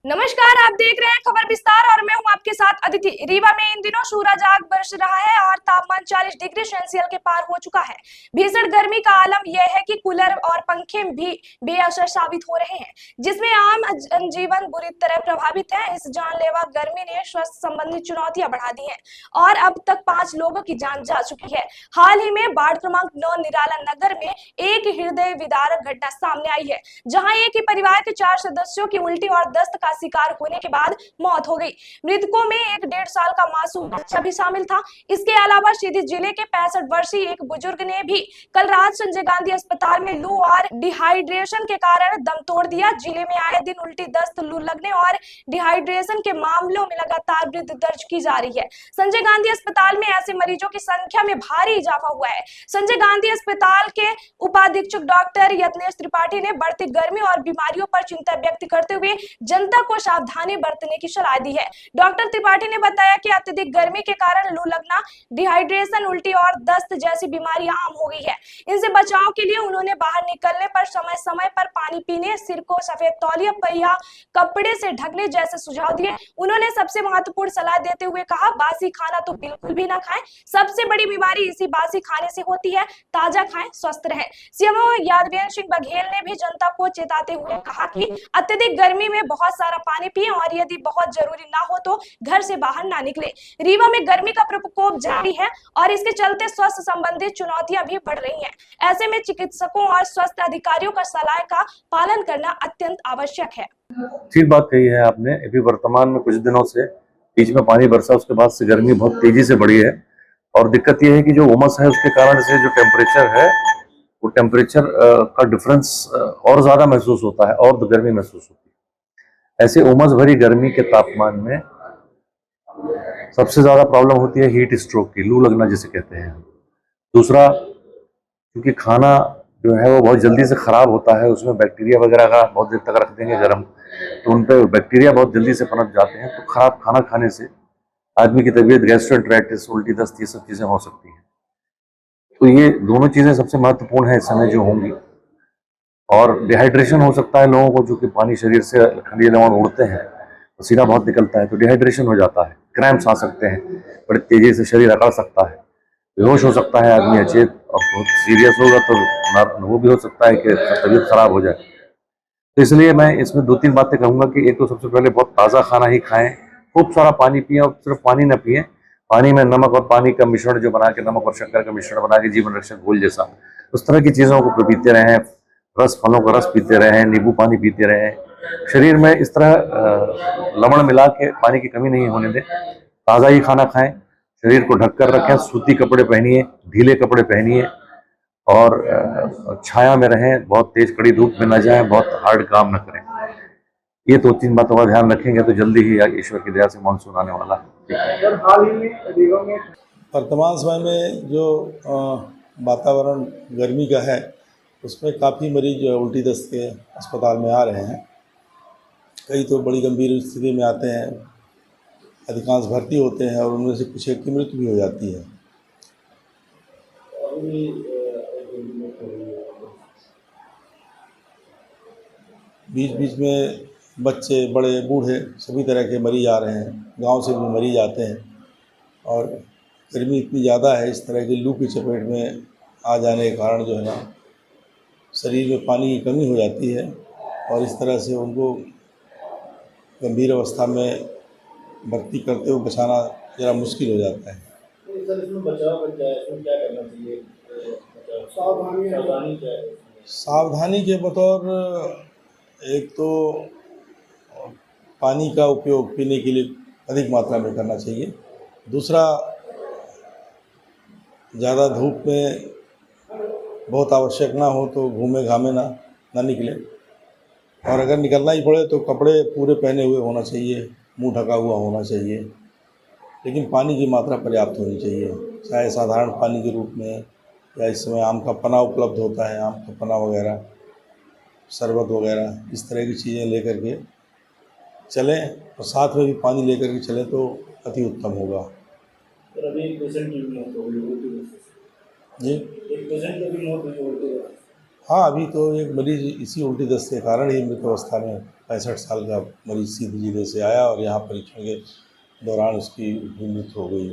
नमस्कार, आप देख रहे हैं खबर विस्तार और मैं हूं आपके साथ अदिति। रीवा में इन दिनों सूरज आग बरस रहा है और तापमान 40 डिग्री सेल्सियस के पार हो चुका है। भीषण गर्मी का आलम यह है कि कूलर और पंखे भी बेअसर साबित हो रहे हैं, जिसमें आम जनजीवन बुरी तरह प्रभावित है। इस जानलेवा गर्मी ने स्वास्थ्य संबंधी चुनौतियां बढ़ा दी हैं और अब तक 5 लोगों की जान जा चुकी है। हाल ही में वार्ड क्रमांक 9 निराला नगर में एक हृदय विदारक घटना सामने आई है, जहां एक ही परिवार के 4 सदस्यों की उल्टी और दस्त का शिकार होने के बाद मौत हो गई। मृतकों में एक 1.5 साल का मासूम बच्चा भी शामिल था। इसके अलावा सीधी जिले के 65 वर्षीय एक बुजुर्ग ने भी कल रात संजय गांधी अस्पताल में लू और डिहाइड्रेशन के कारण दम तोड़ दिया। जिले में आए दिन उल्टी, दस्त, लू लगने और डिहाइड्रेशन के मामलों में लगातार वृद्धि दर्ज की जा रही है। संजय गांधी अस्पताल में ऐसे मरीजों की संख्या में भारी इजाफा हुआ है। संजय गांधी अस्पताल के उपाधीक्षक डॉक्टर यत्नेश त्रिपाठी ने बढ़ती गर्मी और बीमारियों पर चिंता व्यक्त करते हुए जनता को सावधानी बरतने की सलाह दी है। डॉक्टर त्रिपाठी ने बताया कि अत्यधिक गर्मी के कारण लू लगना, डिहाइड्रेशन, उल्टी और दस्त जैसी बीमारियां आम हो गई है। इनसे बचाव के लिए उन्होंने बाहर निकलने पर समय समय पर पानी पीने, सिर को सफेद तौलिया पर या कपड़े से ढकने जैसे सुझाव दिए। उन्होंने सबसे महत्वपूर्ण सलाह देते हुए कहा, बासी खाना तो बिल्कुल भी ना खाएं। सबसे बड़ी बीमारी इसी बासी खाने से होती है। ताजा खाएं, स्वस्थ रहें। सीएमओ यादवेंद्र सिंह बघेल ने भी जनता को चेताते हुए कहा कि अत्यधिक गर्मी में बहुत सारा पानी पिएं और यदि बहुत जरूरी ना हो तो घर से बाहर ना निकले। रीवा में गर्मी का प्रकोप जारी है और इसके चलते स्वास्थ्य संबंधी चुनौतियां भी बढ़ रही हैं। ऐसे में चिकित्सकों और स्वास्थ्य अधिकारियों का सलाह का पालन करना अत्यंत आवश्यक है। ठीक बात कही है आपने। अभी वर्तमान में कुछ दिनों से बीच में पानी बरसा, उसके बाद से गर्मी बहुत तेजी से बढ़ी है और दिक्कत यह है कि जो उमस है उसके कारण से जो टेम्परेचर है वो टेम्परेचर का डिफरेंस और ज्यादा महसूस होता है और गर्मी महसूस होती है। ऐसे उमस भरी गर्मी के तापमान में सबसे ज्यादा प्रॉब्लम होती है हीट स्ट्रोक की, लू लगना जिसे कहते हैं। दूसरा, क्योंकि खाना जो है वो बहुत जल्दी से खराब होता है, उसमें बैक्टीरिया वगैरह का बहुत देर तक रख देंगे गर्म तो उन पर बैक्टीरिया बहुत जल्दी से पनप जाते हैं, तो खराब खाना खाने से आदमी की तबीयत, गैस्ट्रोएंटेराइटिस, उल्टी, दस्त, ये सब चीजें हो सकती हैं। तो ये दोनों चीजें सबसे महत्वपूर्ण है इस समय जो होंगी। और डिहाइड्रेशन हो सकता है लोगों को, जो कि पानी शरीर से खंडीय लवण उड़ते हैं, पसीना बहुत निकलता है तो डिहाइड्रेशन हो जाता है, क्रैम्प्स आ सकते हैं, बड़ी तेजी से शरीर अकड़ सकता है, बेहोश हो सकता है आदमी, अचेत, और बहुत सीरियस होगा तो वो भी हो सकता है कि तबीयत खराब हो जाए। तो इसलिए मैं इसमें 2-3 बातें कहूंगा कि एक तो सबसे पहले बहुत ताज़ा खाना ही खाएं, खूब सारा पानी पिएं और सिर्फ पानी ना पिएं, पानी में नमक और पानी का मिश्रण जो बना के, नमक और शक्कर का मिश्रण बना के, जीवन रक्षक घोल जैसा, उस तरह की चीज़ों को पीते रहें, फलों का रस पीते रहें, नींबू पानी पीते रहें। शरीर में इस तरह लवण मिला के पानी की कमी नहीं होने दें। ताज़ा ही खाना खाएं, शरीर को ढककर रखें, सूती कपड़े पहनिए, ढीले कपड़े पहनिए और छाया में रहें, बहुत तेज कड़ी धूप में न जाएं, बहुत हार्ड काम न करें। ये 2-3 बातों का ध्यान रखेंगे तो जल्दी ही ईश्वर की दया से मानसून आने वाला है। वर्तमान समय में जो वातावरण गर्मी का है उसमें काफ़ी मरीज जो है उल्टी दस्त के अस्पताल में आ रहे हैं। कई तो बड़ी गंभीर स्थिति में आते हैं, अधिकांश भर्ती होते हैं और उनमें से कुछ एक की मृत्यु भी हो जाती है। बीच बीच में बच्चे, बड़े, बूढ़े सभी तरह के मरीज आ रहे हैं, गांव से भी मरीज आते हैं और गर्मी इतनी ज़्यादा है, इस तरह की लू की चपेट में आ जाने के कारण जो है ना शरीर में पानी की कमी हो जाती है और इस तरह से उनको गंभीर अवस्था में भर्ती करते हुए बचाना ज़रा मुश्किल हो जाता है। इसमें बचाव क्या है, इसमें क्या करना चाहिए, सावधानी क्या है? सावधानी के बतौर एक तो पानी का उपयोग पीने के लिए अधिक मात्रा में करना चाहिए। दूसरा, ज़्यादा धूप में बहुत आवश्यक ना हो तो घूमे घामे ना निकले और अगर निकलना ही पड़े तो कपड़े पूरे पहने हुए होना चाहिए, मुंह ढका हुआ होना चाहिए, लेकिन पानी की मात्रा पर्याप्त होनी चाहिए, चाहे साधारण पानी के रूप में या इस समय आम का पन्ना उपलब्ध होता है, आम का पन्ना वगैरह, शरबत वगैरह, इस तरह की चीज़ें लेकर के चलें और साथ में भी पानी लेकर के चलें तो अति उत्तम होगा। और अभी पेशेंट की मौत हो गई जी, एक पेशेंट की भी मौत हुई। हाँ, अभी तो एक मरीज इसी उल्टी दस्त के कारण ही मृत अवस्था में 65 साल का मरीज सीधी जिले से आया और यहाँ परीक्षण के दौरान उसकी भी मृत्यु हो गई।